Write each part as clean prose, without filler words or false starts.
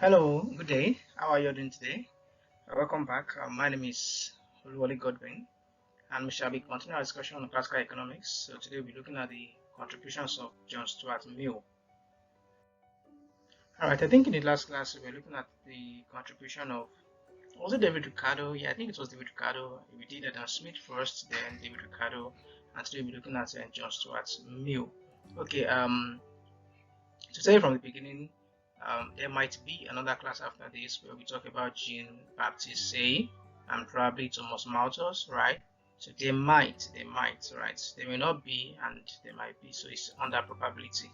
Hello, good day. How are you doing today? Welcome back. My name is Oluwole Godwin, and we shall be continuing our discussion on classical economics. So today we'll be looking at the contributions of John Stuart Mill. All right, I think in the last class we were looking at the contribution of was it David Ricardo? Yeah, I think it was David Ricardo. We did Adam Smith first, then David Ricardo, and today we're looking at John Stuart Mill. Okay, to tell you from the beginning, there might be another class after this where we talk about Jean-Baptiste Say and probably Thomas Malthus, right? So they might, right? They may not be, and they might be. So it's under probability.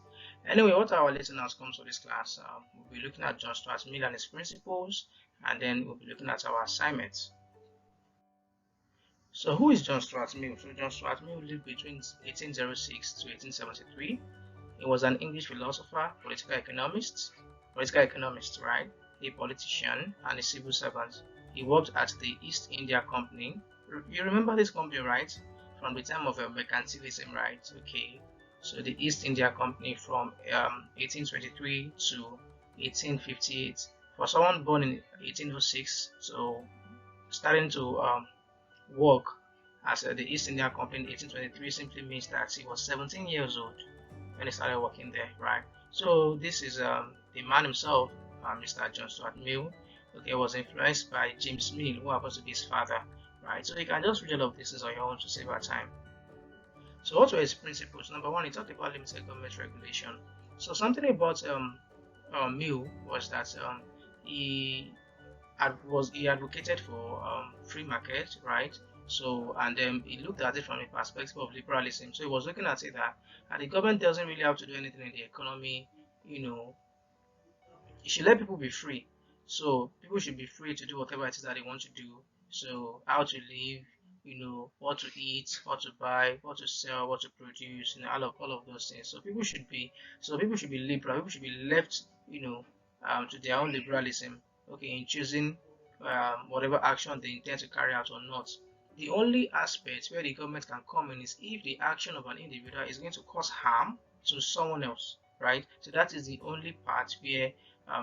Anyway, what are our lesson outcomes for this class? We'll be looking at John Stuart Mill and his principles, and then we'll be looking at our assignments. So who is John Stuart Mill? So John Stuart Mill lived between 1806 to 1873. He was an English philosopher, political economist, right? A politician and a civil servant. He worked at the East India Company. You remember this company, right? From the time of mercantilism, right? Okay. So the East India Company from 1823 to 1858. For someone born in 1806, so starting to work as the East India Company in 1823 simply means that he was 17 years old when he started working there, right? So this is the man himself, Mr. John Stuart Mill. Okay, was influenced by James Mill, who happens to be his father, right? So you can just read all of this on your own to save our time. So what were his principles? Number one, he talked about limited government regulation. So something about Mill was that he advocated for free market, right? So, and he looked at it from the perspective of liberalism. So he was looking at it that and the government doesn't really have to do anything in the economy, you know, it should let people be free. So people should be free to do whatever it is that they want to do. So how to live, what to eat, what to buy, what to sell, what to produce, all of those things. So people should be liberal. People should be left, to their own liberalism. Okay, in choosing whatever action they intend to carry out or not. The only aspect where the government can come in is if the action of an individual is going to cause harm to someone else, right? So that is the only part where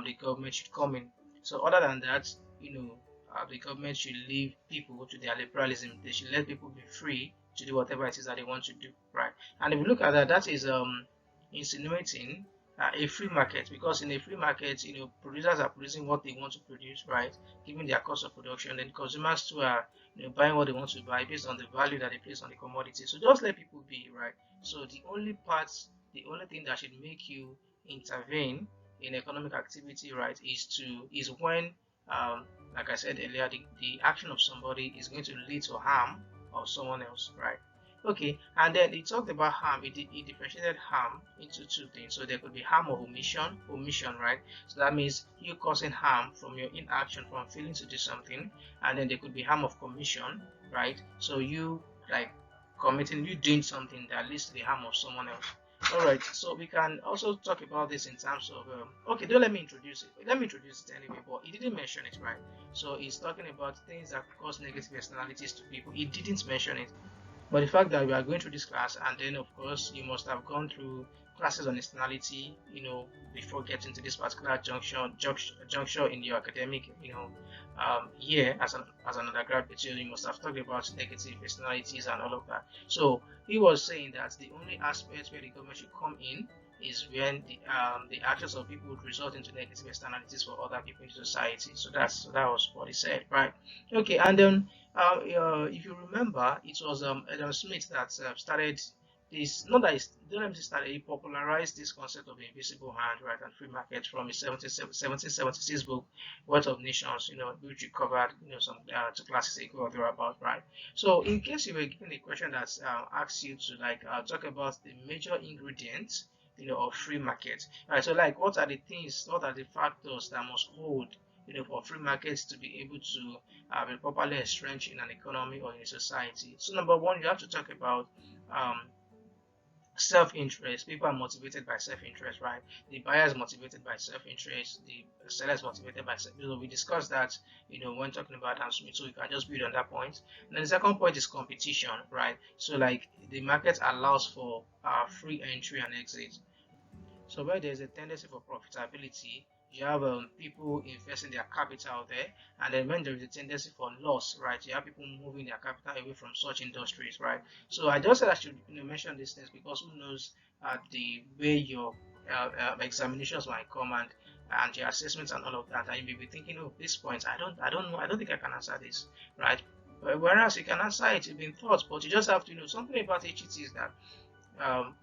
the government should come in. So other than that, the government should leave people to their liberalism. They should let people be free to do whatever it is that they want to do, right? And if you look at that, that is insinuating a free market, because in a free market, producers are producing what they want to produce, right? Given their cost of production, then consumers too are buying what they want to buy based on the value that they place on the commodity. So just let people be, right? So the only thing that should make you intervene in economic activity, right, is when like I said earlier, the action of somebody is going to lead to harm of someone else, right? Okay, and then he talked about harm. He differentiated harm into two things. So there could be harm of omission, right? So that means you causing harm from your inaction, from failing to do something, and then there could be harm of commission, right? So you doing something that leads to the harm of someone else. All right, so we can also talk about this in terms of okay, don't let me introduce it. Let me introduce it anyway, but he didn't mention it, right? So he's talking about things that cause negative externalities to people. He didn't mention it. But the fact that we are going through this class, and then of course you must have gone through classes on externality, before getting to this particular juncture in your academic, year as an undergraduate, you must have talked about negative externalities and all of that. So he was saying that the only aspect where the government should come in is when the actions of people would result into negative externalities for other people in society. So that was what he said, right? Okay, and then if you remember, it was Adam Smith that started this. Not that he started, he popularized this concept of the invisible hand, right, and free market from his 1776 book, Wealth of Nations, which we covered, some 2 classes ago or thereabout, right? So, in case you were given a question that asks you to talk about the major ingredients, of free market, right? So, what are the factors that must hold, for free markets to be able to be properly entrenched in an economy or in a society? So number one, you have to talk about self-interest. People are motivated by self-interest, right? The buyer is motivated by self-interest. The seller is motivated by self-interest. We discussed that, when talking about Adam Smith, so you can just build on that point. And then the second point is competition, right? So the market allows for free entry and exit. So where there's a tendency for profitability, you have people investing their capital there, and then when there is a tendency for loss, right, you have people moving their capital away from such industries, right? So I just said I should mention these things because who knows the way your examinations might come and your assessments and all of that, and you may be thinking, oh, this point I don't know, I don't think I can answer this, right? Whereas you can answer it, you've been taught, but you just have to know something about HET is that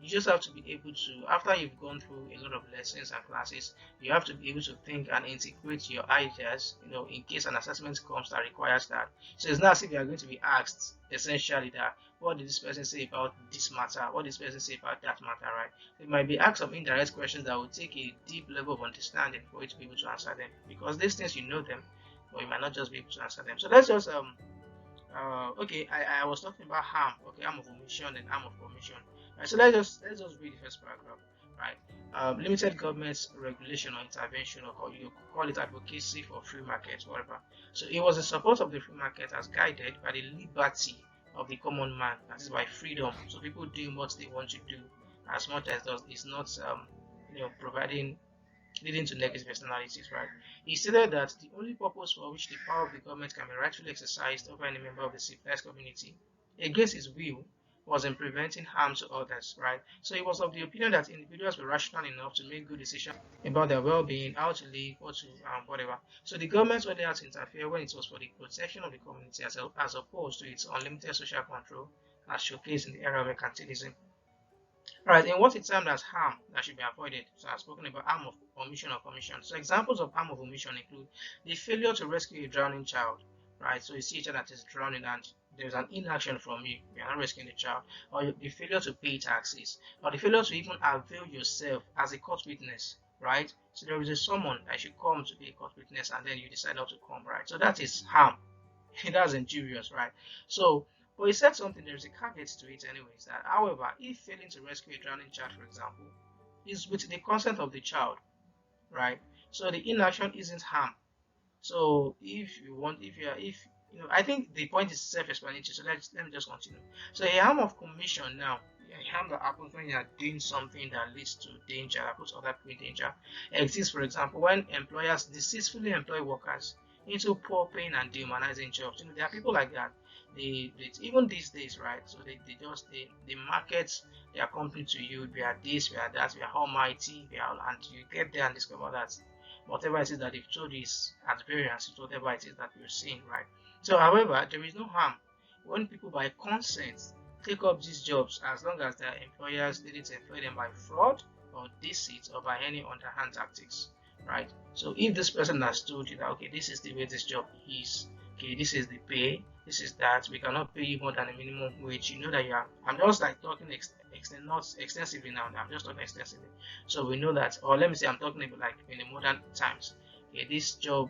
you just have to be able to, after you've gone through a lot of lessons and classes, you have to be able to think and integrate your ideas, in case an assessment comes that requires that. So it's not as if you are going to be asked essentially that, what did this person say about this matter? What did this person say about that matter, right? It might be asked some indirect questions that will take a deep level of understanding for you to be able to answer them, because these things you know them, but you might not just be able to answer them. So let's just okay, I was talking about harm. Okay, harm of omission and harm of commission. Right, so let's just read the first paragraph. Right, limited government regulation or intervention, or you call it advocacy for free market, whatever. So it was in support of the free market as guided by the liberty of the common man, that is by freedom. So people doing what they want to do, as much as does is not providing leading to negative externalities, right? He stated that the only purpose for which the power of the government can be rightfully exercised over any member of the civilized community against his will was in preventing harm to others, right? So he was of the opinion that individuals were rational enough to make good decisions about their well-being, how to live, what to whatever. So the government only had to interfere when it was for the protection of the community as opposed to its unlimited social control as showcased in the era of mercantilism. Right, in what is termed as harm that should be avoided. So I've spoken about harm of omission or commission. So examples of harm of omission include the failure to rescue a drowning child. Right, so you see a child that is drowning and there's an inaction from you, you're not rescuing the child, or the failure to pay taxes, or the failure to even avail yourself as a court witness. Right, so there is a someone that should come to be a court witness and then you decide not to come. Right, so that is harm. That's injurious, right? So, but he said something, there's a caveat to it anyways, that however, if failing to rescue a drowning child, for example, is with the consent of the child, right? So the inaction isn't harm. So if you want, if I think the point is self-explanatory, so let me just continue. So a harm of commission now, a harm that happens when you are doing something that leads to danger, that puts other people in danger, exists, for example, when employers deceitfully employ workers into poor paying and dehumanizing jobs. There are people like that. They even these days, right? So they market their company to you. We are this, we are that, we are almighty, and you get there and discover that whatever it is that they've told you is at variance with whatever it is that you're seeing, right? So, however, there is no harm when people by consent take up these jobs as long as their employers didn't employ them by fraud or deceit or by any underhand tactics, right? So, if this person has told you that, okay, this is the way this job is, okay, this is the pay, this is that, we cannot pay you more than a minimum wage, you know that you are, I'm just like talking not extensively now, I'm just talking extensively. So we know that, or let me say I'm talking about like in the modern times, okay, this job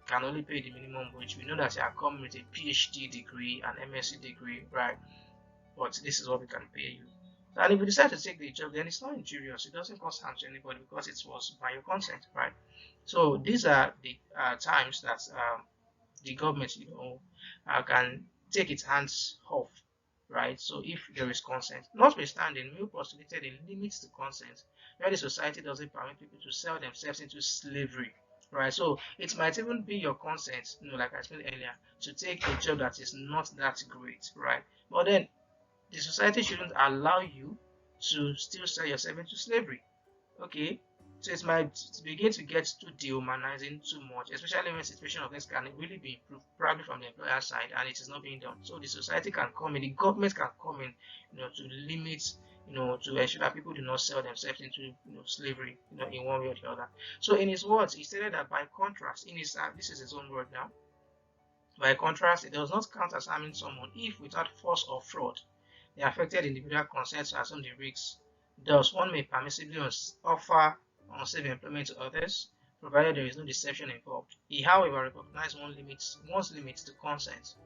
can only pay the minimum wage. We know that you are coming with a PhD degree, an MSc degree, right? But this is what we can pay you. And if you decide to take the job, then it's not injurious. It doesn't cause harm to anybody because it was by your consent, right? So these are the times that the government, can take its hands off, right? So if there is consent, notwithstanding, Mill postulated a limit to consent, where the society doesn't permit people to sell themselves into slavery, right? So it might even be your consent, like I explained earlier, to take a job that is not that great, right? But then the society shouldn't allow you to still sell yourself into slavery. Okay, so it might begin to get too dehumanizing too much, especially when situation of this can really be improved, probably from the employer side, and it is not being done. So the society can come in, the government can come in, to limit, to ensure that people do not sell themselves into, slavery, in one way or the other. So in his words, he stated that by contrast, this is his own word now. By contrast, it does not count as harming someone if, without force or fraud, the affected individual consents to assume the risks. Thus, one may permissibly offer unsafe employment to others, provided there is no deception involved. He, however, recognized one's limits to consent.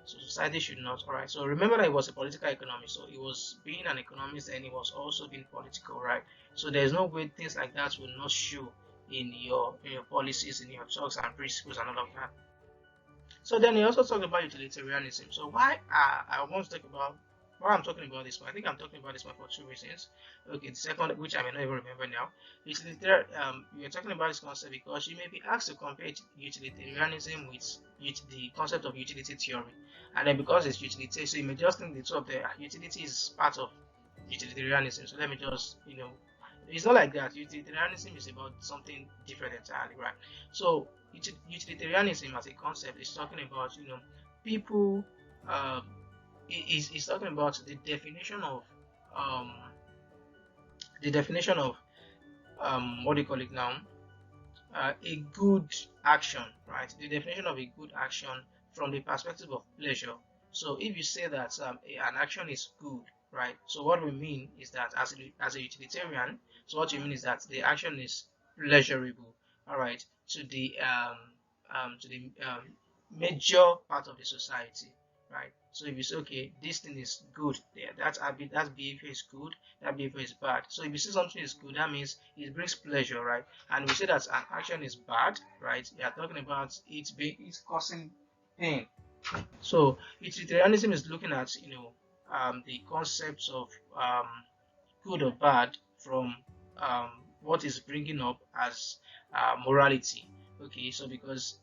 So society should not. Alright, so remember that he was a political economist, so he was being an economist and he was also being political, right? So there's no way things like that will not show in your policies, in your talks and principles and all of that. So then he also talked about utilitarianism. So why I want to talk about why I'm talking about this one, I think I'm talking about this one for two reasons. Okay, the second, which I may not even remember now, utilitarian. We are talking about this concept because you may be asked to compare utilitarianism with the concept of utility theory, and then because it's utility, so you may just think the two of the utility is part of utilitarianism. So let me just, it's not like that. Utilitarianism is about something different entirely, right? So utilitarianism as a concept is talking about, people. Uh, is talking about um, the definition of what do you call it now? A good action, right? The definition of a good action from the perspective of pleasure. So if you say that an action is good, right? So what we mean is that as a utilitarian, so what you mean is that the action is pleasurable, all right, to the major part of the society, right? So if you say, okay, this thing is good, yeah, that behavior is good, that behavior is bad. So if you say something is good, that means it brings pleasure, right? And we say that an action is bad, right? We are talking about it's causing pain. So utilitarianism is looking at the concepts of good or bad from what is bringing up as morality. Okay, so because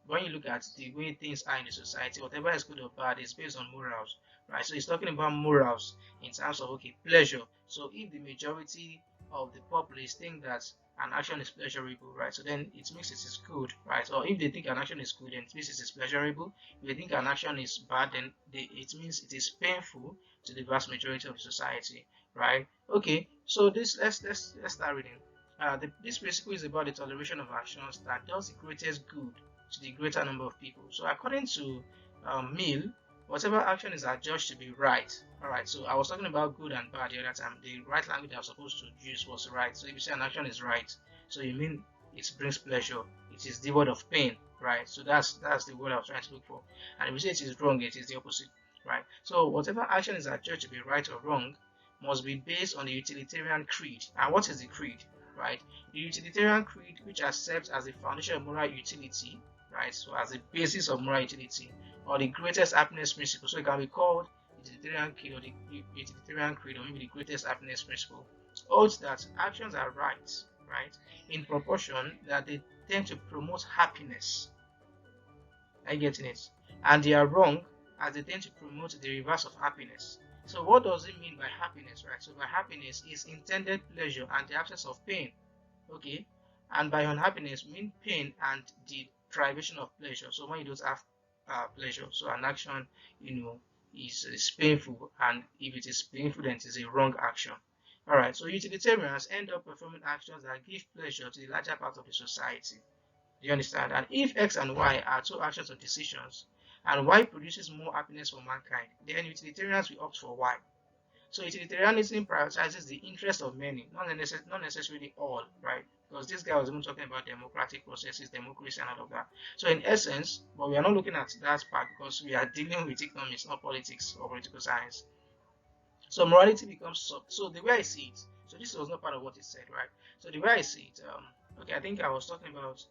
when you look at the way things are in the society, whatever is good or bad is based on morals, right? So it's talking about morals in terms of, okay, pleasure. So if the majority of the populace think that an action is pleasurable, right? So then it means it is good, right? Or if they think an action is good, then it means it is pleasurable. If they think an action is bad, then it means it is painful to the vast majority of the society, right? Okay, so let's start reading. This principle is about the toleration of actions that does the greatest good to the greater number of people. So according to Mill, whatever action is adjudged to be right. All right. So I was talking about good and bad the other time. The right language I was supposed to use was right. So if you say an action is right, so you mean it brings pleasure. It is devoid of pain, right? So that's the word I was trying to look for. And if you say it is wrong, it is the opposite, right? So whatever action is adjudged to be right or wrong must be based on the utilitarian creed. And what is the creed, right? The utilitarian creed, which accepts as the foundation of moral utility, right? So as the basis of moral utility, or the greatest happiness principle. So it can be called utilitarian creed or the utilitarian creed, or maybe the greatest happiness principle. Holds that actions are right, in proportion that they tend to promote happiness. Are you getting it? And they are wrong as they tend to promote the reverse of happiness. So what does it mean by happiness, right? So by happiness is intended pleasure and the absence of pain. Okay, and by unhappiness we mean pain and the privation of pleasure. So when you don't have pleasure, so an action is painful, and if it is painful, then it is a wrong action. All right, so utilitarians end up performing actions that give pleasure to the larger part of the society. Do you understand? And if X and Y are two actions or decisions, and Y produces more happiness for mankind, then utilitarians will opt for Y. So utilitarianism prioritizes the interest of many, not necessarily all, right? Because this guy was even talking about democratic processes, democracy, and all of that. So in essence, but we are not looking at that part because we are dealing with economics, not politics or political science. So morality becomes so the way I see it. So this was not part of what he said, right? So the way I see it, okay, I think I was talking about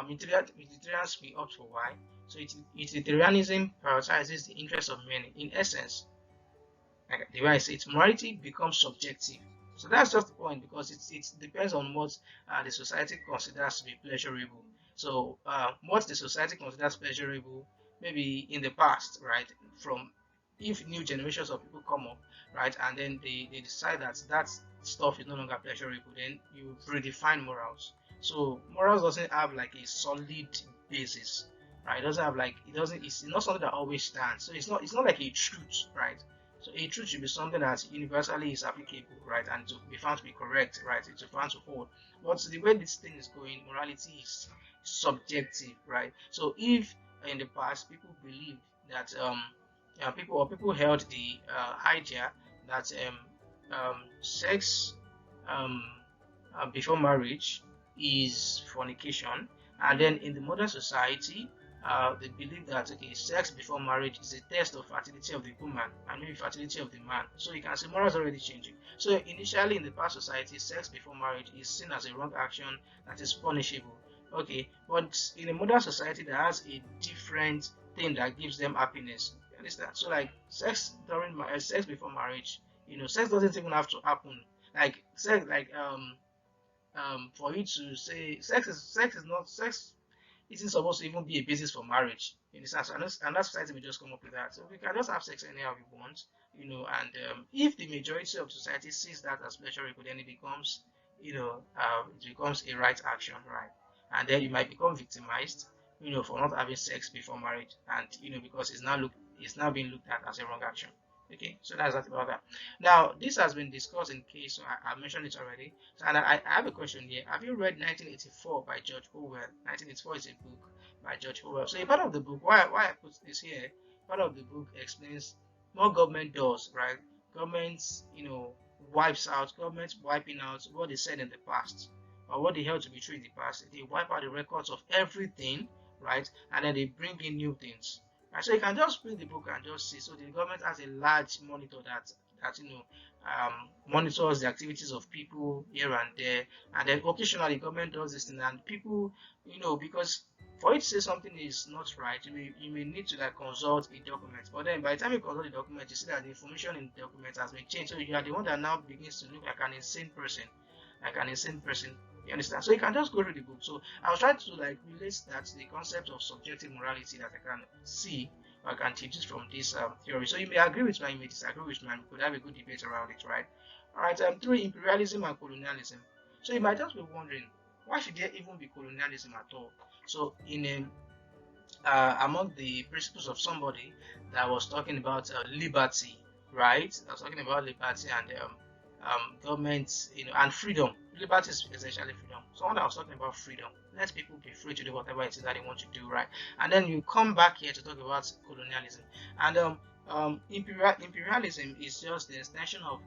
utilitarians we opt for why. So utilitarianism prioritizes the interests of many. In essence, like the way I say it, morality becomes subjective. So that's just the point because it depends on what the society considers to be pleasurable. So what the society considers pleasurable, maybe in the past, right? From if new generations of people come up, right, and then they decide that that stuff is no longer pleasurable, then you redefine morals. So morals doesn't have like a solid basis, right? It doesn't have like it's not something that always stands. So it's not like a truth, right? So a truth should be something that universally is applicable, right, and to be found to be correct, right, to be found to hold. But the way this thing is going, morality is subjective, right? So if in the past people believed that people held the idea that sex um, before marriage is fornication, and then in the modern society they believe that okay, sex before marriage is a test of fertility of the woman and maybe fertility of the man. So you can see morals already changing. So initially in the past society, sex before marriage is seen as a wrong action that is punishable. Okay, but in a modern society that has a different thing that gives them happiness, understand? So like sex during sex before marriage, sex doesn't even have to happen. Like sex, like for you to say sex isn't supposed to even be a basis for marriage. You understand? So and that society will just come up with that. So we can just have sex anyhow we want, and if the majority of society sees that as pleasurable, then it becomes a right action, right? And then you might become victimized, for not having sex before marriage, and because it's now being looked at as a wrong action. Okay, so that's that about that. Now, this has been discussed in case, so I mentioned it already. So, and I have a question here. Have you read 1984 by George Orwell? 1984 is a book by George Orwell. So, a part of the book, why I put this here, part of the book explains what government does, right? Governments, governments wiping out what they said in the past or what they held to be true in the past. They wipe out the records of everything, right? And then they bring in new things. Right, so you can just read the book and just see. So the government has a large monitor that monitors the activities of people here and there, and then occasionally government does this thing, and people, because for it to say something is not right, you may need to like consult a document. But then by the time you consult the document, you see that the information in the document has been changed. So you are the one that now begins to look like an insane person, like an insane person. You understand? So you can just go through the book. So I was trying to like relate that to the concept of subjective morality that I can see, or I can teach this from this theory. So you may agree with me, you may disagree with me, and we could have a good debate around it, right? All right. 3, imperialism and colonialism. So you might just be wondering, why should there even be colonialism at all? So in among the principles of somebody that was talking about liberty, right? I was talking about liberty and government, and freedom. Liberty is essentially freedom. Someone that was talking about freedom. Let people be free to do whatever it is that they want to do, right? And then you come back here to talk about colonialism. And imperialism is just the extension of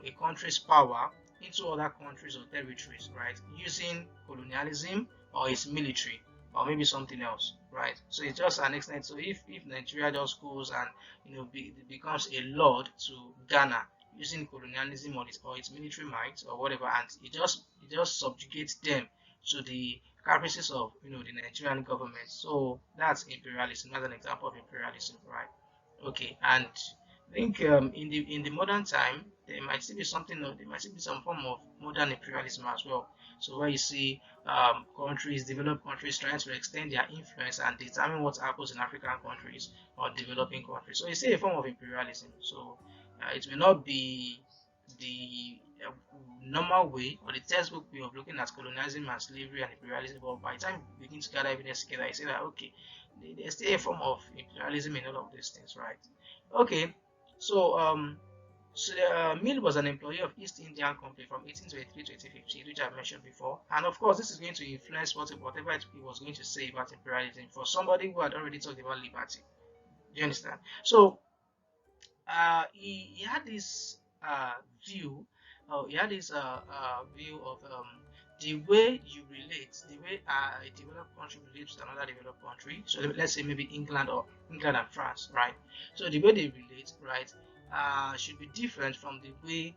a country's power into other countries or territories, right? Using colonialism or its military or maybe something else, right? So it's just an extent. So if Nigeria just goes and becomes a lord to Ghana using colonialism or its military might or whatever, and it just subjugates them to the caprices of the Nigerian government. So that's imperialism. That's an example of imperialism, right? Okay, and I think in the modern time there might still be there might still be some form of modern imperialism as well. So where you see developed countries trying to extend their influence and determine what happens in African countries or developing countries. So it's still a form of imperialism. So it may not be the normal way or the textbook way of looking at colonialism and slavery and imperialism, but by the time you begin to gather evidence together, you say that okay, there's still a form of imperialism in all of these things, right? Okay, so Mill was an employee of East Indian Company from 1823 to 1850, which I mentioned before. And of course, this is going to influence whatever he was going to say about imperialism for somebody who had already talked about liberty. Do you understand? So he had this view, he had this view of the way you relate, the way a developed country relates to another developed country. So let's say maybe England and France, right? So the way they relate, right, should be different from the way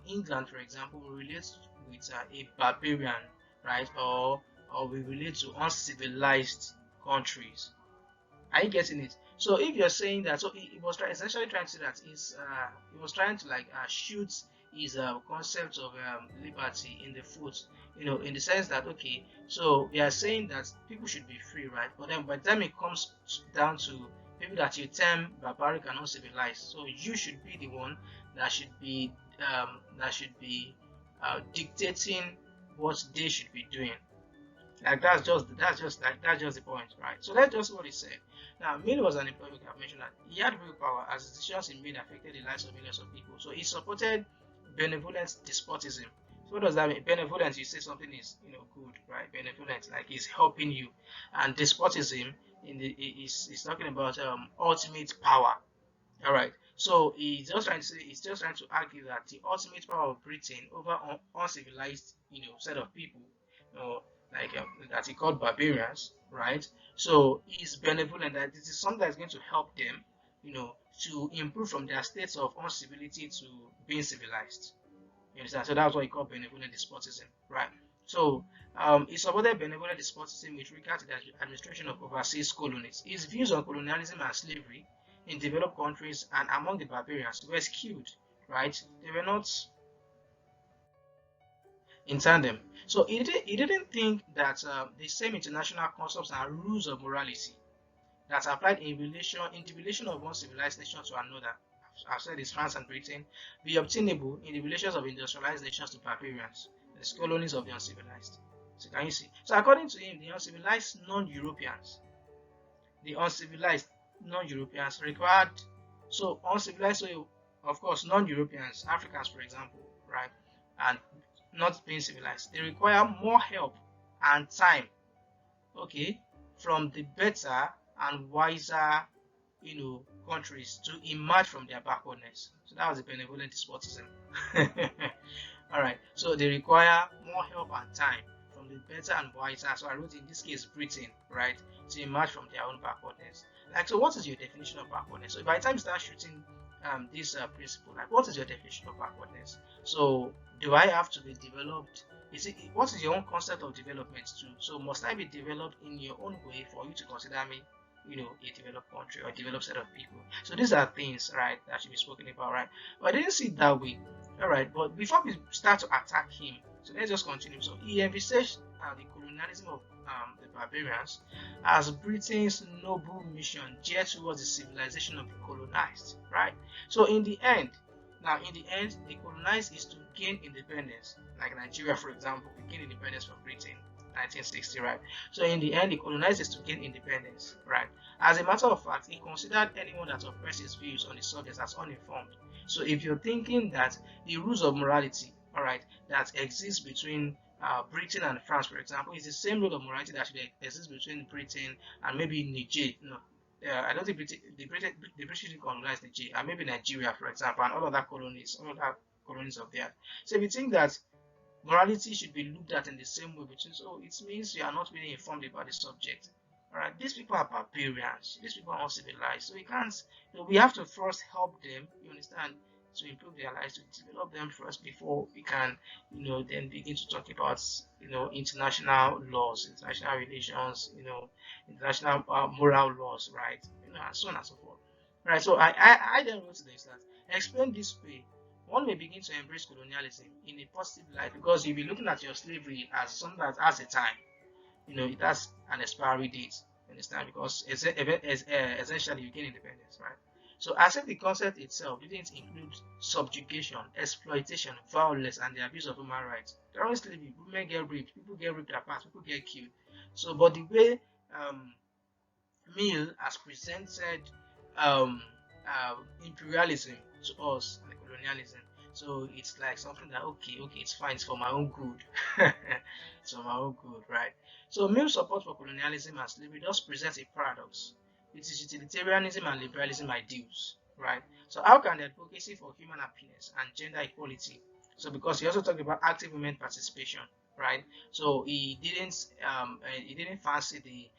England, for example, will relate with a barbarian, right, or we relate to uncivilized countries. Are you getting it? So if you're saying that, so he was essentially trying to say that he was trying to like shoot his concept of liberty in the foot, in the sense that okay, so we are saying that people should be free, right? But then by the time it comes down to people that you term barbaric and uncivilized, so you should be the one that should be dictating what they should be doing. Like that's just the point, right? So that's just what he said. Now, Mill was an employee. I've mentioned that he had willpower as the decisions he made affected the lives of millions of people. So he supported benevolent despotism. So what does that mean? Benevolent, you say something is good, right? Benevolent, like he's helping you, and despotism is talking about ultimate power. All right. So he's just trying to argue that the ultimate power of Britain over uncivilized set of people, like that he called barbarians, right? So he's benevolent, that this is something that's going to help them, to improve from their states of uncivility to being civilized. You understand? So that's what he called benevolent despotism, right? So he supported benevolent despotism with regard to the administration of overseas colonies. His views on colonialism and slavery in developed countries and among the barbarians were skewed, right? They were not in tandem. So he didn't think that the same international concepts and rules of morality that applied in the relation of one civilized nation to another, I've said it's France and Britain, be obtainable in the relations of industrialized nations to barbarians, the colonies of the uncivilized. So can you see? So according to him, the uncivilized non-Europeans, required, so uncivilized, so of course non-Europeans, Africans for example, right, and not being civilized, they require more help and time, okay, from the better and wiser, countries to emerge from their backwardness. So that was the benevolent despotism. All right, so they require more help and time from the better and wiser. So I wrote in this case Britain, right, to emerge from their own backwardness. Like, so what is your definition of backwardness? So by the time you start shooting this principle, like, what is your definition of backwardness? So do I have to be developed? What is your own concept of development too? So must I be developed in your own way for you to consider me, a developed country or a developed set of people? So these are things, right, that should be spoken about, right? But I didn't see it that way. All right, but before we start to attack him, so let's just continue. So he envisaged the colonialism of the barbarians as Britain's noble mission geared towards the civilization of the colonized, right? So in the end, the colonized is to gain independence, like Nigeria, for example, we gain independence from Britain, 1960, right? So in the end, the colonized is to gain independence, right? As a matter of fact, he considered anyone that oppressed his views on the subject as uninformed. So if you're thinking that the rules of morality, all right, that exist between Britain and France, for example, is the same rule of morality that should exist between Britain and maybe Niger. No, I don't think the British didn't colonize Niger, and maybe Nigeria, for example, and all other colonies of theirs. So if you think that morality should be looked at in the same way between, so it means you are not really informed about the subject. All right, these people are barbarians. These people are uncivilized. So we can't. We have to first help them. You understand? To improve their lives, to develop them first before we can, then begin to talk about, international laws, international relations, international moral laws, right? And so on and so forth. Right. So I then wrote to this that explain this way. One may begin to embrace colonialism in a positive light because you'll be looking at your slavery as something that has a time. It has an expiry date. You understand? Because essentially you gain independence, right? So as if the concept itself didn't include subjugation, exploitation, violence, and the abuse of human rights. During slavery, women get raped, people get ripped apart, people get killed. So, but the way Mill has presented um, imperialism to us, like colonialism, so it's like something that okay, it's fine, it's for my own good. It's for my own good, right? So Mill's support for colonialism and slavery does present a paradox. It is utilitarianism and liberalism ideals, right? So how can the advocacy for human happiness and gender equality? So because he also talked about active women participation, right? So he didn't fancy the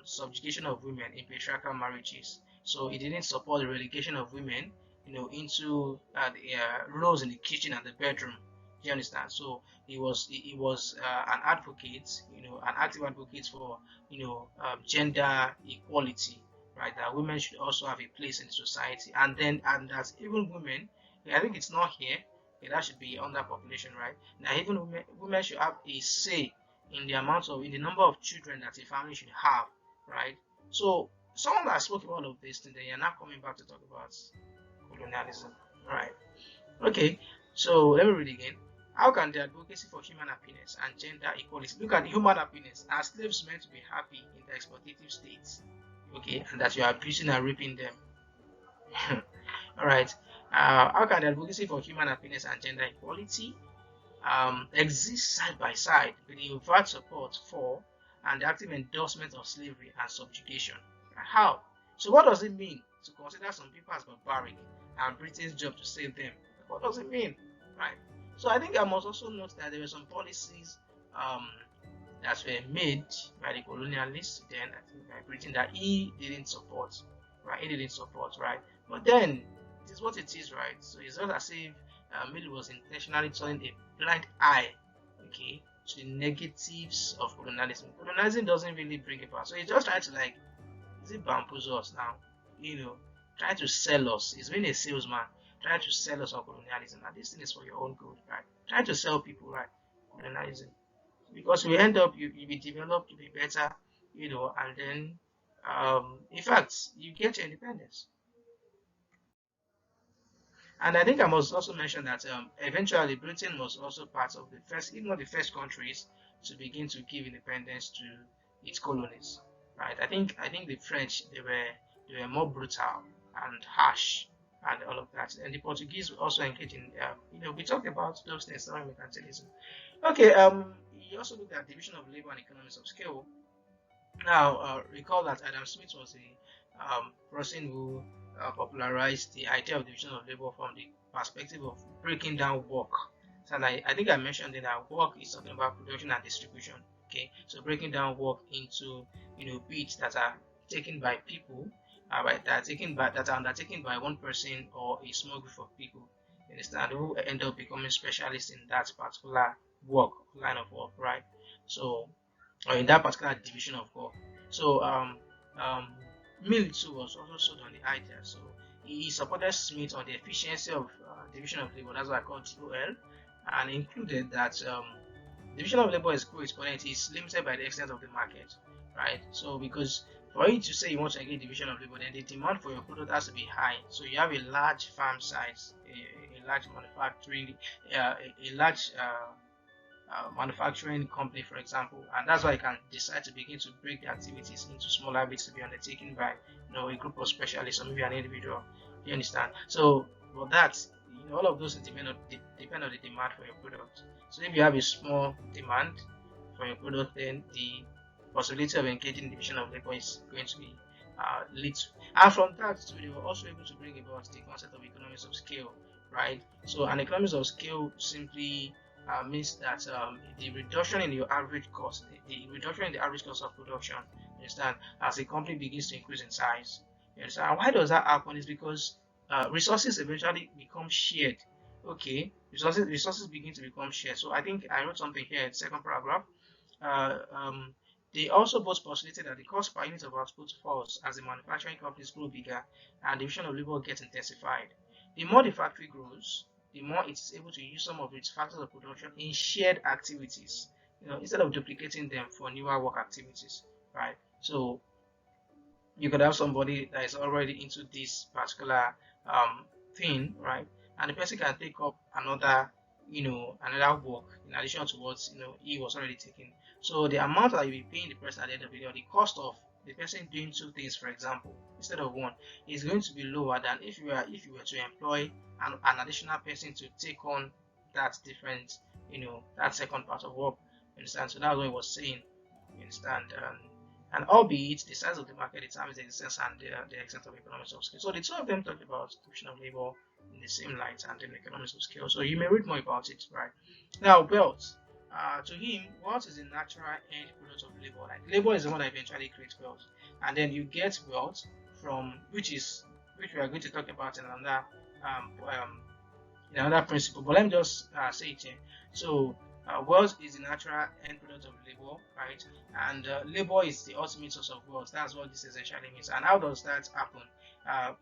subjugation of women in patriarchal marriages. So he didn't support the relegation of women, into the roles in the kitchen and the bedroom. Do you understand? So he was an advocate, an active advocate for gender equality, right? That women should also have a place in society, and that even women, I think it's not here, okay, that should be under population, right? Now even women should have a say in the number of children that a family should have, right? So someone that spoke about all of this, then you're not coming back to talk about colonialism, right? Okay, so let me read again. How can the advocacy for human happiness and gender equality look at human happiness as slaves meant to be happy in the exploitative states, okay, and that you are abusing and raping them? All right. How can the advocacy for human happiness and gender equality exist side by side with the overt support for and the active endorsement of slavery and subjugation? How? So what does it mean to consider some people as barbaric and Britain's job to save them? What does it mean, right? So I think I must also note that there were some policies that were made by the colonialists then, I think by Britain, that he didn't support, right? He didn't support, right? But then it is what it is, right? So it's not as if Mill was intentionally turning a blind eye, okay, to the negatives of colonialism. Colonialism doesn't really bring it back. So he's just trying to, like, is it bamboozle us now? trying to sell us. He's been a salesman, trying to sell us on colonialism. And this thing is for your own good, right? Trying to sell people, right? Colonialism. Because we end up, you be developed to be better, and then, in fact, you get your independence. And I think I must also mention that eventually Britain was also part of the first, if not the first countries to begin to give independence to its colonies. Right? I think the French, they were more brutal and harsh and all of that. And the Portuguese were also engaged in we talked about those things around mercantilism. Okay, you also looked at division of labor and economies of scale. Now, recall that Adam Smith was the person who popularized the idea of division of labor from the perspective of breaking down work. So, and I think I mentioned that work is talking about production and distribution. Okay, so breaking down work into bits that are taken by people, that are undertaken by one person or a small group of people. You understand, who end up becoming specialists in that particular work line of work, right? So or in that particular division of work. So um, Mill too was also sold on the idea. So he supported Smith on the efficiency of division of labor. That's what I call DOL, and included that division of labor is cool, but it is limited by the extent of the market, right? So because for you to say you want to engage division of labor, then the demand for your product has to be high. So you have a large farm size, a large manufacturing, a large manufacturing company, for example, and that's why you can decide to begin to break the activities into smaller bits to be undertaken by a group of specialists or maybe an individual. You understand? So for that, all of those depend on the demand for your product. So if you have a small demand for your product, then the possibility of engaging division of labor is going to be little. And from that, so they were also able to bring about the concept of economies of scale, right? So an economies of scale simply means that the reduction in your average cost, the reduction in the average cost of production, you understand, as a company begins to increase in size. You understand? And why does that happen? Is because resources eventually become shared. Okay, resources begin to become shared. So I think I wrote something here in the second paragraph. Uh, um, they also both postulated that the cost per unit of output falls as the manufacturing companies grow bigger and division of labor gets intensified. The more the factory grows, the more it is able to use some of its factors of production in shared activities, instead of duplicating them for newer work activities, right? So you could have somebody that is already into this particular thing, right? And the person can take up another work in addition to what he was already taking. So the amount that you will be paying the person at the end of the day, or the cost of the person doing two things, for example, instead of one, is going to be lower than if you were to employ an additional person to take on that different, that second part of work. You understand? So that's what I was saying. You understand? And albeit the size of the market determines the existence and the extent of economies of scale. So the two of them talk about distribution of labor in the same light and then economies of scale. So you may read more about it, right? Now, wealth. To him, wealth is the natural end product of labor. Like labor is the one that eventually creates wealth, and then you get wealth from which we are going to talk about um, um, in another principle. But let me just say it here. So wealth is the natural end product of labor, right? And labor is the ultimate source of wealth. That's what this essentially means. And how does that happen?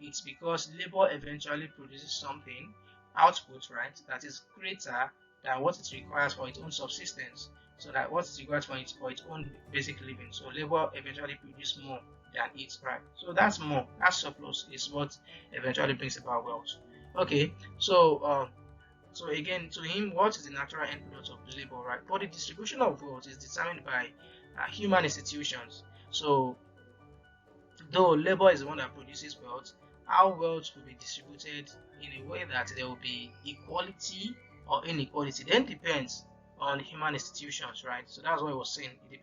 It's because labor eventually produces something, output, right, that is greater than what it requires for its own subsistence. So that what it requires for its own basic living. So labor eventually produces more than it, right? So that's more. That surplus is what eventually brings about wealth. Okay, so again, to him, wealth is the natural end product of labor, right? But the distribution of wealth is determined by human institutions. So though labor is the one that produces wealth, how wealth will be distributed in a way that there will be equality or inequality then depends on human institutions, right? So that's what I was saying. It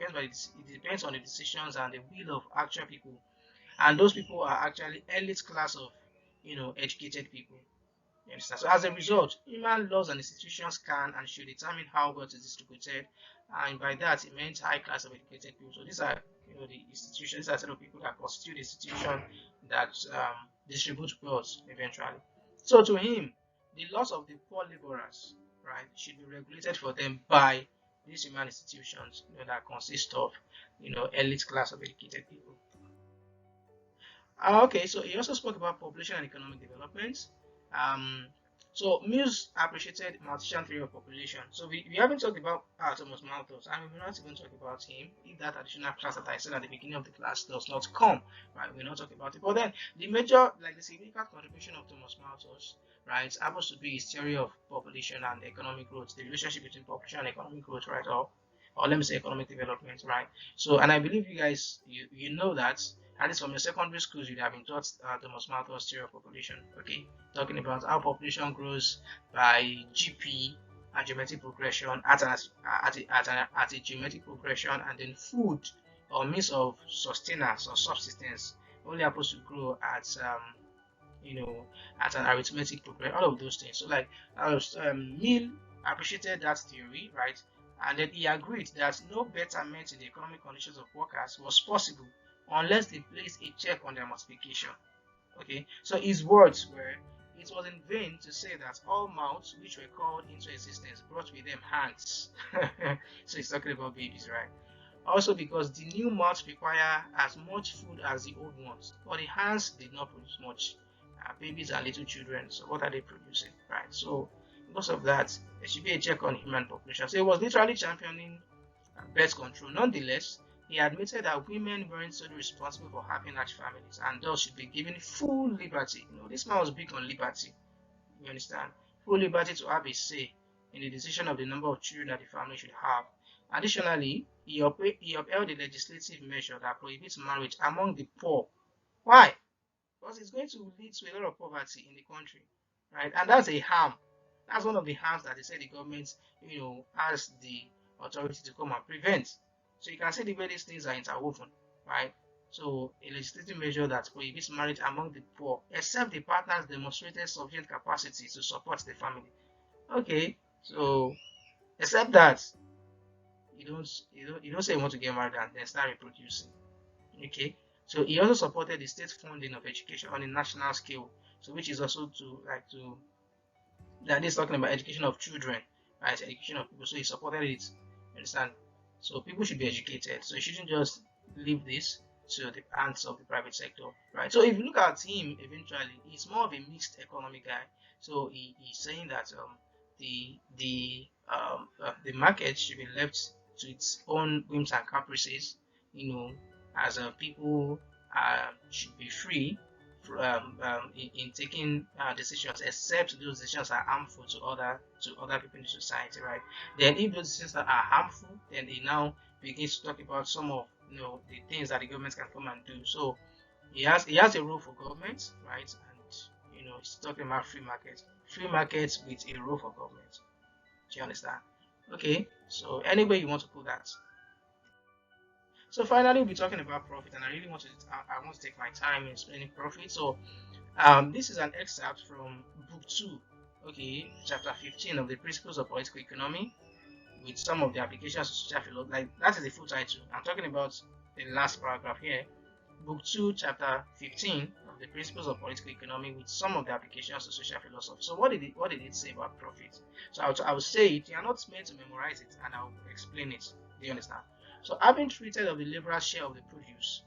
depends on the decisions and the will of actual people, and those people are actually elite class of educated people. You understand? So as a result, human laws and institutions can and should determine how wealth is distributed, and by that it means high class of educated people. So these are the institutions, these are set of people that constitute the institution that distribute wealth eventually. So to him, the loss of the poor laborers, right, should be regulated for them by these human institutions that consist of elite class of educated people. Okay, so he also spoke about population and economic development. Um, so Mills appreciated Malthusian theory of population. So we haven't talked about Thomas Malthus, and we will not even talk about him if that additional class that I said at the beginning of the class does not come. Right, we'll not talk about it. But then the major, like the significant contribution of Thomas Malthus, right, happens to be his theory of population and economic growth, the relationship between population and economic growth, right, or let me say economic development, right. So, and I believe you guys, you know that at least from your secondary schools, you'd have been taught Thomas Malthus theory of population. Okay, talking about how population grows by GP and geometric progression at a geometric progression, and then food or means of sustenance or subsistence only happens to grow at you know at an arithmetic progression. All of those things. So like Mill appreciated that theory, right? And then he agreed that no betterment in the economic conditions of workers was possible unless they placed a check on their multiplication. Okay, so his words were, it was in vain to say that all mouths which were called into existence brought with them hands. So he's talking about babies, right? Also because the new mouths require as much food as the old ones, but the hands did not produce much. Babies are little children, so what are they producing, right? So because of that, there should be a check on human population. So he was literally championing birth control. Nonetheless, he admitted that women weren't solely responsible for having large families and thus should be given full liberty. This man was big on liberty. You understand? Full liberty to have a say in the decision of the number of children that the family should have. Additionally, he upheld a legislative measure that prohibits marriage among the poor. Why? Because it's going to lead to a lot of poverty in the country, right? And that's a harm. That's one of the harms that they say the government, has the authority to come and prevent. So you can see the way these things are interwoven, right? So a legislative measure that prohibits marriage among the poor, except the partners demonstrated sufficient capacity to support the family. Okay, so except that you don't say you want to get married and then start reproducing. Okay, so he also supported the state funding of education on a national scale, so which is also to that is talking about education of children, right? Education of people. So he supported it. Understand? So people should be educated. So you shouldn't just leave this to the hands of the private sector, right? So if you look at him, eventually, he's more of a mixed economy guy. So he's saying that the market should be left to its own whims and caprices, as people should be free in taking decisions, except those decisions are harmful to other people in society, right? Then, if those decisions are harmful, then he now begins to talk about some of the things that the government can come and do. So he has a role for government, right? And he's talking about free markets with a role for government. Do you understand? Okay. So any way you want to put that. So finally, we'll be talking about profit, and I really I want to take my time in explaining profit. So this is an excerpt from book 2, okay, chapter 15 of the Principles of Political Economy, with some of the applications of social philosophy. Like, that is the full title. I'm talking about the last paragraph here. Book 2, chapter 15 of the Principles of Political Economy, with some of the applications of social philosophy. So what did it say about profit? So I will say it. You are not meant to memorize it, and I'll explain it. Do you understand? So having treated of the laborer's share of the produce,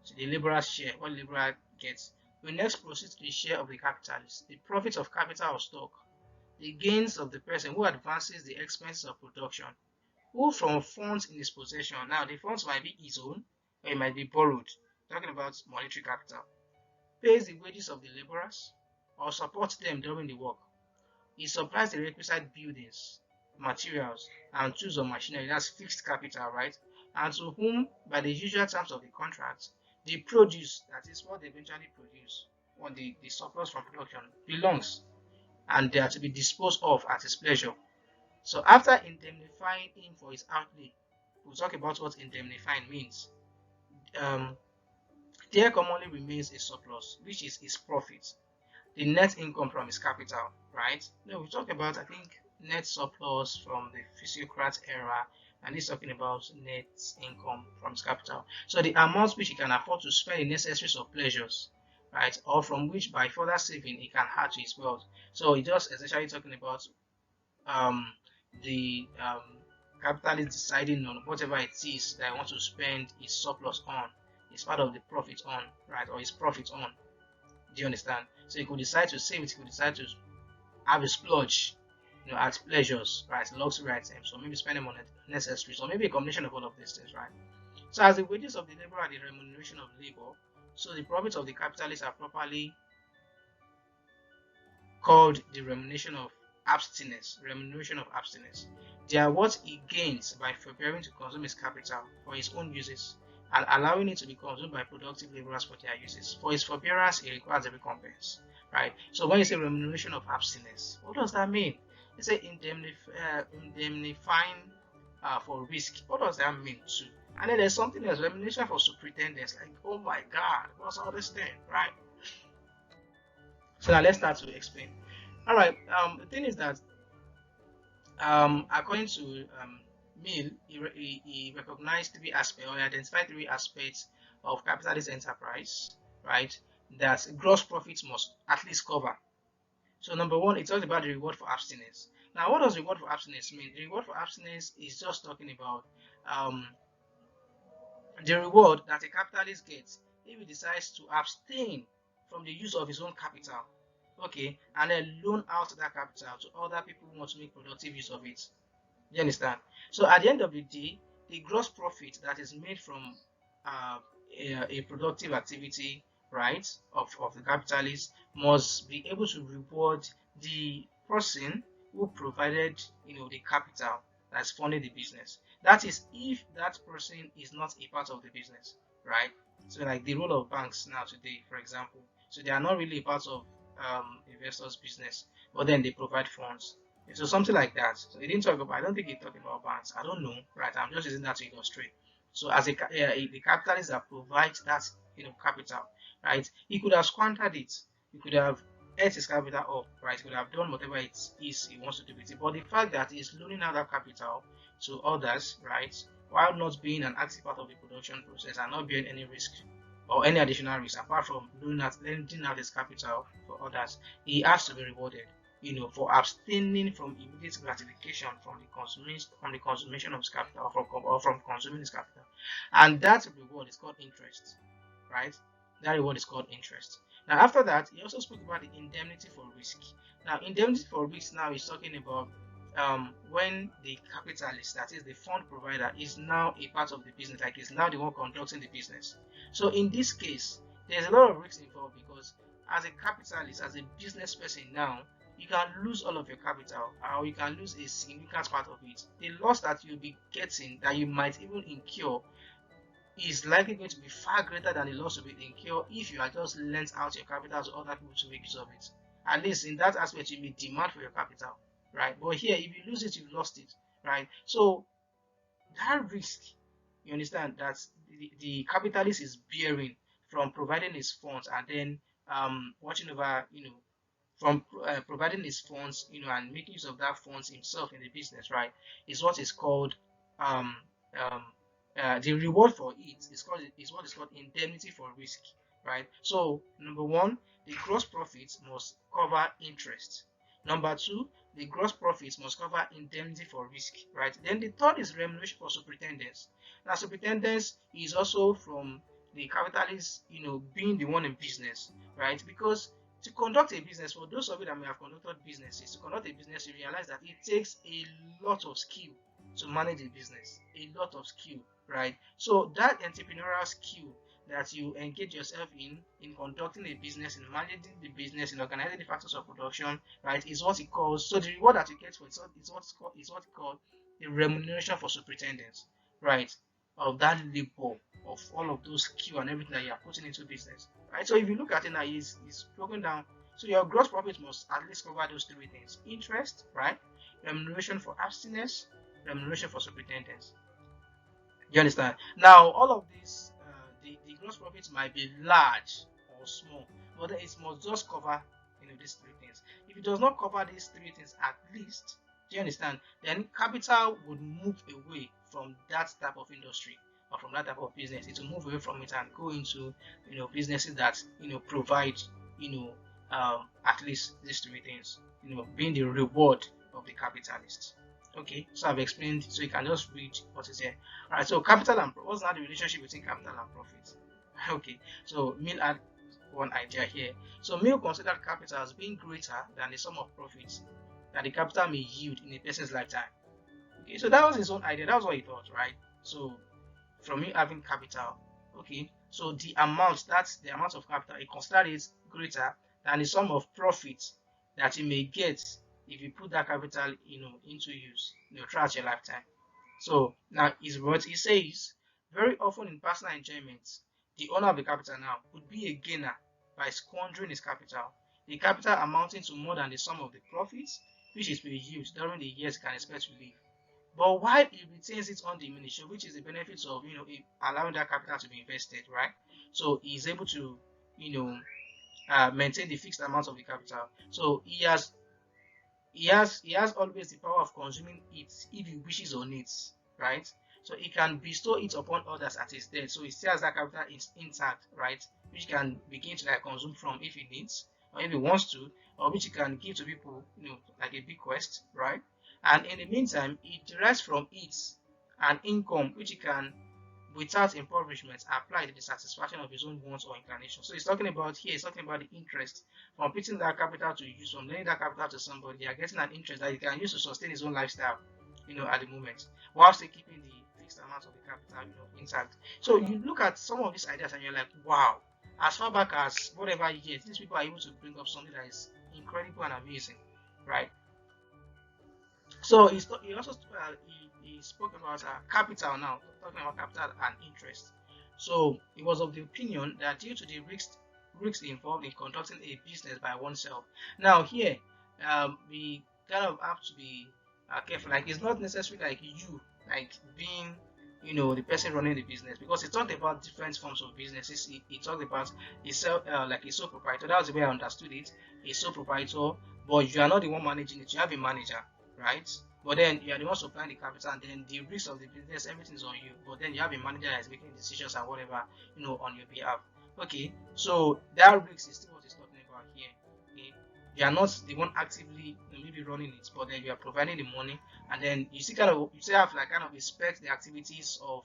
so the laborer's share, what the laborer gets, we next proceed to the share of the capitalist, the profits of capital or stock, the gains of the person who advances the expenses of production, who from funds in his possession, now the funds might be his own or it might be borrowed, talking about monetary capital, pays the wages of the laborers or supports them during the work. He supplies the requisite buildings, materials, and tools or machinery, that's fixed capital, right? And to whom, by the usual terms of the contract, the produce, that is what they eventually produce, or the surplus from production, belongs, and they are to be disposed of at his pleasure. So after indemnifying him for his outlay, we'll talk about what indemnifying means. Um, there commonly remains a surplus, which is his profit, the net income from his capital, right? No, we talk about, I think, net surplus from the physiocrat era, and he's talking about net income from his capital. So the amount which he can afford to spend in necessaries or pleasures, right? Or from which by further saving he can add to his wealth. So he just essentially talking about um, the capitalist deciding on whatever it is that I want to spend his surplus on. is part of the profit on, right, or is profit on. Do you understand? So you could decide to save it, you could decide to have a splurge, at pleasures, right, luxury items, or maybe spending on necessaries, or maybe a combination of all of these things, right? So as the wages of the labor are the remuneration of labor, so the profits of the capitalists are properly called the remuneration of abstinence. Remuneration of abstinence. They are what he gains by preparing to consume his capital for his own uses and allowing it to be consumed by productive laborers for their uses. For his forbearance, he requires a recompense. Right? So when you say remuneration of abstinence, what does that mean? You say indemnifying for risk. What does that mean too? And then there's something else, remuneration for superintendence. Like, oh my God, what's all this thing, right? So now let's start to explain. All right. The thing is that according to Mill, he recognized three aspects, or he identified three aspects of capitalist enterprise, right? That gross profits must at least cover. So number one, it talks about the reward for abstinence. Now, what does reward for abstinence mean? The reward for abstinence is just talking about um, the reward that a capitalist gets if he decides to abstain from the use of his own capital, okay, and then loan out that capital to other people who want to make productive use of it. You understand? So at the end of the day, the gross profit that is made from uh, a productive activity, right, of the capitalist must be able to reward the person who provided, the capital that's funding the business. That is, if that person is not a part of the business, right? So like the role of banks now today, for example, so they are not really a part of investors' business, but then they provide funds. So something like that. So he didn't talk about. I don't think he talked about banks. I don't know, right? I'm just using that to illustrate. So as the capitalist that provides that capital, right? He could have squandered it. He could have ate his capital up, right? He could have done whatever it is he wants to do with it. But the fact that he's loaning out that capital to others, right, while not being an active part of the production process and not bearing any risk or any additional risk apart from lending out his capital for others, he has to be rewarded, for abstaining from immediate gratification from the consummation of his capital, or from consuming his capital. And that reward is called interest, right? That reward is called interest. Now, after that, he also spoke about the indemnity for risk. Now, indemnity for risk now is talking about when the capitalist, that is the fund provider, is now a part of the business, like is now the one conducting the business. So in this case, there's a lot of risk involved because as a capitalist, as a business person now, you can lose all of your capital, or you can lose a significant part of it. The loss that you'll be getting, that you might even incur, is likely going to be far greater than the loss you will incur if you are just lent out your capital to other people to make use of it. At least in that aspect, you may demand for your capital, right? But here, if you lose it, you've lost it, right? So that risk, you understand, that the capitalist is bearing from providing his funds and then watching over, from providing his funds, and making use of that funds himself in the business, right, is what is called um, um, the reward for it is what is called indemnity for risk, right? So number one, the gross profits must cover interest. Number two, the gross profits must cover indemnity for risk, right? Then the third is remuneration for superintendence. Now, superintendence is also from the capitalist, being the one in business, right? Because to conduct a business, for those of you that may have conducted businesses, to conduct a business, you realize that it takes a lot of skill to manage a business, a lot of skill, right? So that entrepreneurial skill that you engage yourself in conducting a business, in managing the business, in organizing the factors of production, right, is what it calls. So the reward that you get for it is what it called the remuneration for superintendence, right? Of that labor, of all of those skill and everything that you are putting into business, right? So if you look at it now, it's broken down. So your gross profit must at least cover those three things: interest, right? Remuneration for abstinence, remuneration for superintendence. You understand? Now, all of these, the gross profit might be large or small, but then it must just cover, these three things. If it does not cover these three things at least, do you understand? Then capital would move away from that type of industry or from that type of business. It will move away from it and go into, businesses that, provide, at least these three things, being the reward of the capitalist. Okay, so I've explained, so you can just read what is here. All right, so capital and what's now the relationship between capital and profit? Okay, so Mill had one idea here. So Mill considered capital as being greater than the sum of profits that the capital may yield in a person's lifetime. Okay, so that was his own idea. That was what he thought, right? So from him having capital, okay, so the amount, that's the amount of capital, he considered it greater than the sum of profits that he may get if you put that capital, into use, throughout your lifetime. So now is what he says. Very often in personal enjoyment, the owner of the capital now would be a gainer by squandering his capital. The capital amounting to more than the sum of the profits, which is to be used during the years he can expect to live. But while he retains it undiminished, which is the benefits of allowing that capital to be invested, right? So he's able to you know maintain the fixed amount of the capital. So he has always the power of consuming it if he wishes or needs, right? So he can bestow it upon others at his death. So he still has that capital is intact, right? Which he can begin to like consume from if he needs or if he wants to, or which he can give to people, like a bequest, right? And in the meantime, he derives from it an income which he can, without impoverishment, apply to the satisfaction of his own wants or inclinations. So he's talking about the interest from putting that capital to use, from lending that capital to somebody. They are getting an interest that he can use to sustain his own lifestyle, at the moment, while still keeping the fixed amount of the capital, intact. So you look at some of these ideas and you're like, wow, as far back as whatever years, these people are able to bring up something that is incredible and amazing, right? So he also he spoke about capital now, talking about capital and interest. So he was of the opinion that due to the risks involved in conducting a business by oneself. Now here, we kind of have to be careful. Like it's not necessarily like you, like being, the person running the business, because he talked about different forms of businesses. He talked about himself, like a sole proprietor. That was the way I understood it. A sole proprietor, but you are not the one managing it. You have a manager, right? But then you are the one supplying the capital, and then the risks of the business, everything is on you. But then you have a manager that is making decisions and whatever, on your behalf. Okay, so that risk is still what he's talking about here. Okay, you are not the one actively maybe running it, but then you are providing the money, and then you still have like kind of respect the activities of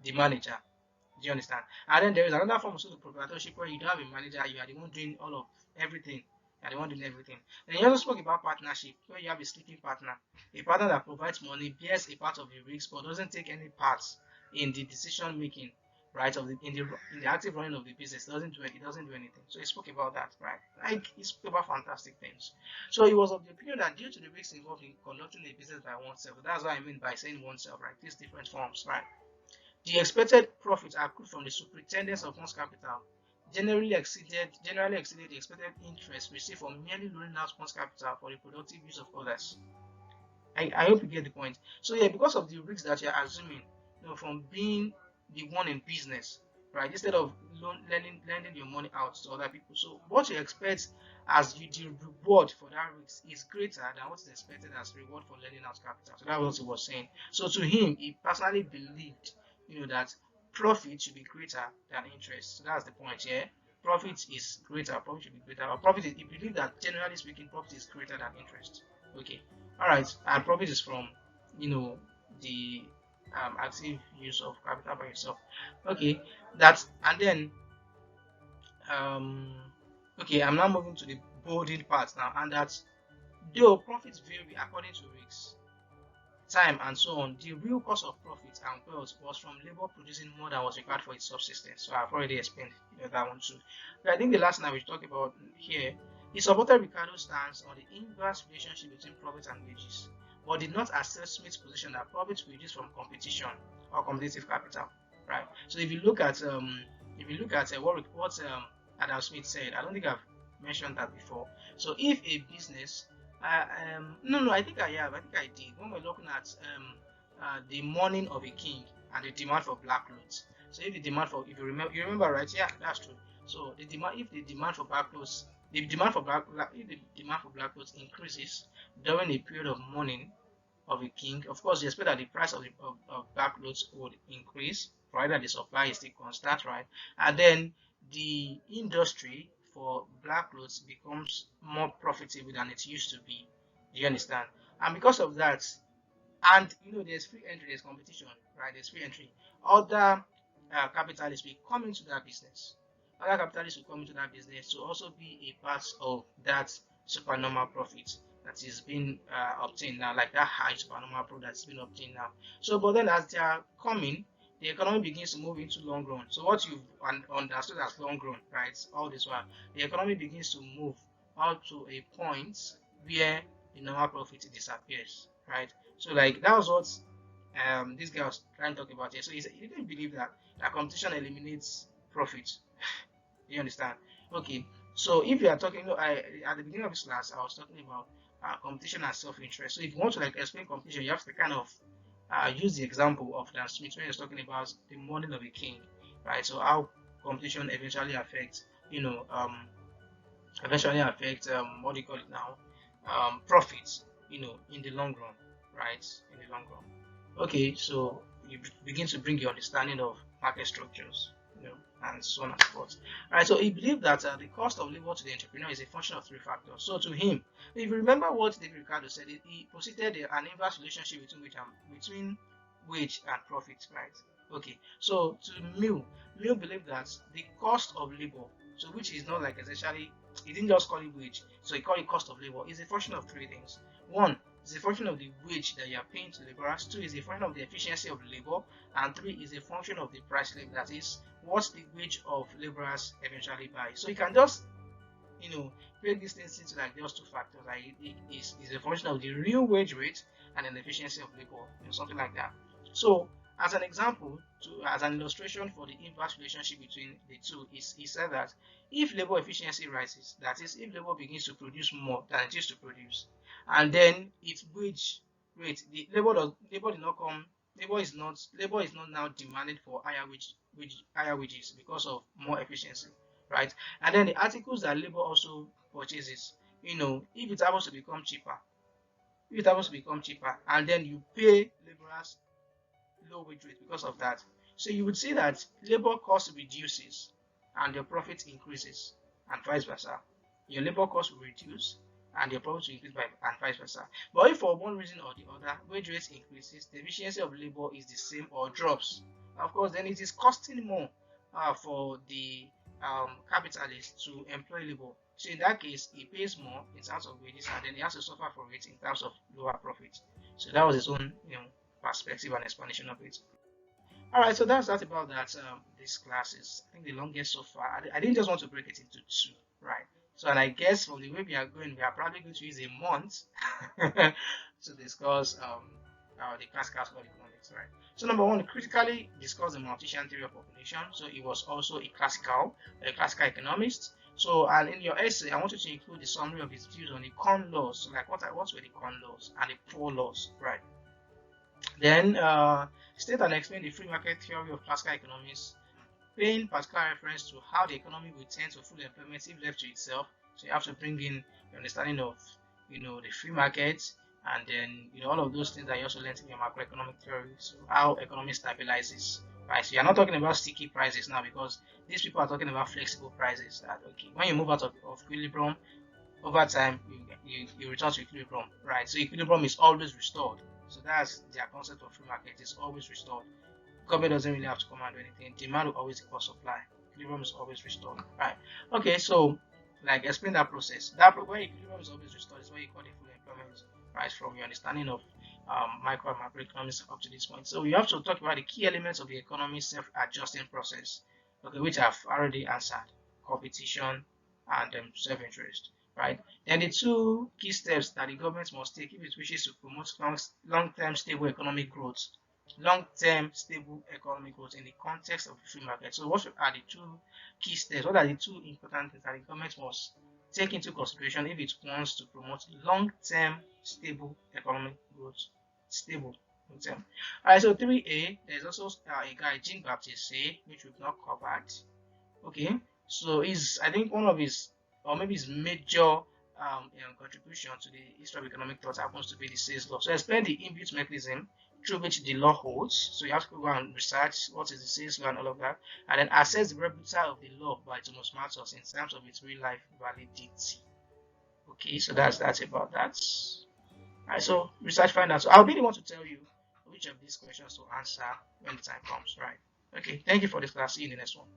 the manager. Do you understand? And then there is another form of social proprietorship where you don't have a manager, you are the one doing all of everything. You are the one doing everything. Then you also spoke about partnership, where you have a sleeping partner, a partner that provides money, bears a part of the risk, but doesn't take any part in the decision making, right? In the active running of the business, it doesn't do anything. So he spoke about that, right? Like he spoke about fantastic things. So he was of the opinion that due to the risks involved in conducting a business by oneself, that's what I mean by saying oneself, right? These different forms, right? The expected profits accrued from the superintendence of one's capital generally exceeded the expected interest received from merely loaning out one's capital for the productive use of others. I hope you get the point. So yeah, because of the risks that you're assuming, from being the one in business, right? Instead of lending your money out to other people. So what you expect as the reward for that risk is greater than what is expected as reward for lending out capital. So that was what he was saying. So to him, he personally believed, that profit should be greater than interest. So that's the point here. Profit is greater, profit should be greater. Or he believed that generally speaking, profit is greater than interest. Okay. All right, and profit is from the active use of capital by yourself. Okay, that's and then um okay, I'm now moving to the bolding part now, and that's though profits vary according to risks, time, and so on, the real cause of profit and wealth was from labor producing more than was required for its subsistence. So I've already explained that one too. But I think the last thing I will talk about here, he supported Ricardo's stance on the inverse relationship between profit and wages, but did not assess Smith's position that profits reduce from competition or competitive capital. Right. So if you look at what Adam Smith said, I don't think I've mentioned that before. So if a business no, I think I have. I think I did. When we're looking at the mourning of a king and the demand for black clothes. So if you remember right? Yeah, that's true. So if the demand for black clothes, if the demand for black clothes increases during a period of mourning of a king, of course, you expect that the price of black clothes would increase, provided the supply is still constant, right? And then the industry for black clothes becomes more profitable than it used to be. Do you understand? And because of that, and there's free entry, there's competition, right? There's free entry. Other capitalists will come into that business. Other capitalists will come into that business to also be a part of that supernormal profit that is being obtained now, like that high supernormal profit that's been obtained now. So, but then as they are coming, the economy begins to move into long run. So what you've understood as long run, right? All this while, the economy begins to move out to a point where the normal profit disappears, right? So like that was what this guy was trying to talk about here. So he didn't believe that competition eliminates profit. You understand? Okay. So if you are talking, at the beginning of this class, I was talking about competition and self-interest. So if you want to like explain competition, you have to kind of use the example of Dan Smith when he was talking about the mourning of a king, right? So how competition eventually affects, what do you call it now, profits, in the long run, right? In the long run. Okay, so you begin to bring your understanding of market structures, and so on and so forth. All right, so he believed that the cost of labor to the entrepreneur is a function of three factors. So to him, if you remember what David Ricardo said, he posited an inverse relationship between wage and profit, right? Okay, so to Mill believed that the cost of labor, so which is not like essentially, he didn't just call it wage, so he called it cost of labor, is a function of three things. One, is a function of the wage that you are paying to laborers. Two is a function of the efficiency of labor. And three is a function of the price level. That is what the wage of laborers eventually buy. So you can just, break these things into like those two factors. Like it is a function of the real wage rate and an efficiency of labor, something like that. So as an example, as an illustration for the inverse relationship between the two, he said that if labor efficiency rises, that is, if labor begins to produce more than it used to produce, and then its wage rate, the labor is not now demanded for higher wages because of more efficiency, right? And then the articles that labor also purchases, if it happens to become cheaper, and then you pay laborers low wage rate because of that. So you would see that labor cost reduces and your profit increases, and vice versa. Your labor cost will reduce and your profit will increase and vice versa. But if for one reason or the other wage rate increases, the efficiency of labor is the same or drops, of course, then it is costing more for the capitalist to employ labor. So in that case, he pays more in terms of wages, and then he has to suffer for it in terms of lower profit. So that was his own, perspective and explanation of it. All right, so that's about that. This class is, I think, the longest so far. I didn't just want to break it into two, right? So, and I guess from the way we are going, we are probably going to use a month to discuss the classical economics, right? So, number one, critically discuss the Malthusian theory of population. So, he was also a classical economist. So, and in your essay, I want you to include the summary of his views on the corn laws. So, like what were the corn laws and the poor laws, right? Then state and explain the free market theory of classical economics, paying particular reference to how the economy will tend to full employment if left to itself. So you have to bring in the understanding of the free market, and then all of those things that you also learned in your macroeconomic theory. So how economy stabilizes. Right, so you're not talking about sticky prices now, because these people are talking about flexible prices. That okay, when you move out of equilibrium, over time you return to equilibrium, right? So equilibrium is always restored. So that's their concept of free market, is always restored. Government doesn't really have to come and do anything. Demand will always equal supply. Equilibrium is always restored, right? Okay, so like explain that process. When equilibrium is always restored is what you call the full employment, right? From your understanding of micro and macroeconomics up to this point. So you have to talk about the key elements of the economy self-adjusting process, okay, which I've already answered: competition and self-interest, right? Then the two key steps that the government must take if it wishes to promote long-term stable economic growth. Long-term stable economic growth in the context of the free market. So what are the two key steps? What are the two important things that the government must take into consideration if it wants to promote long-term stable economic growth? Stable long-term. Alright, so 3A, there's also a guy, Jean-Baptiste Say, which we've not covered. Okay, so I think one of his, or maybe his major contribution to the history of economic thought happens to be the sales law. So explain the inbuilt mechanism through which the law holds. So you have to go and research what is the sales law and all of that, and then assess the repertoire of the law by Thomas Malthus in terms of its real life validity. Okay, so that's about that. Alright, so research find out. So I'll be the one to tell you which of these questions to answer when the time comes, right? Okay, thank you for this class. See you in the next one.